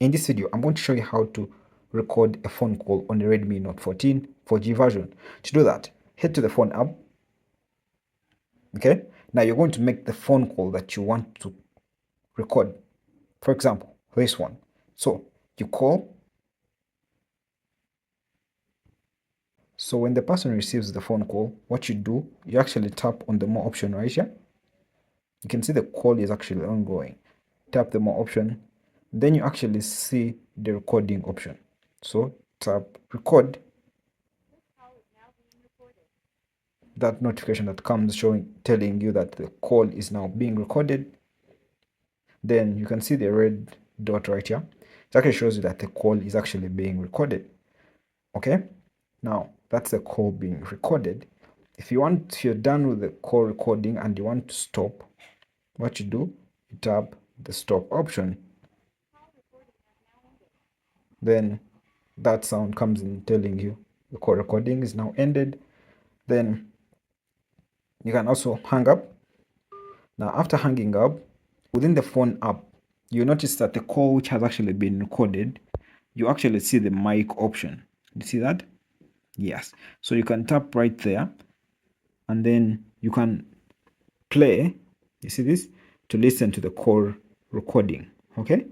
In this video, I'm going to show you how to record a phone call on the Redmi Note 14 4G version. To do that, head to the phone app. Okay, now you're going to make the phone call that you want to record. For example, this one. So you call. So when the person receives the phone call, what you do, you actually tap on the more option right here. You can see the call is actually ongoing. Tap the more option, then you actually see the recording option. So tap record. That notification that comes telling you that the call is now being recorded. Then you can see the red dot right here. It actually shows you that the call is actually being recorded. Okay, now that's the call being recorded. If you're done with the call recording and you want to stop, what you do, you tap the stop option. Then that sound comes in telling you the call recording is now ended. Then you can also hang up. Now after hanging up, within the phone app, you notice that the call which has actually been recorded, you actually see the mic option. You see that? Yes. So you can tap right there and then you can play, you see this, to listen to the call recording. Okay,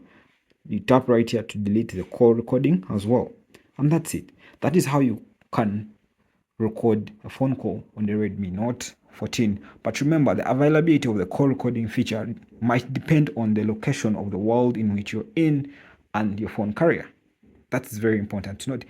you tap right here to delete the call recording as well, and that's it. That is how you can record a phone call on the Redmi Note 14. But remember, the availability of the call recording feature might depend on the location of the world in which you're in and your phone carrier. That's very important to note.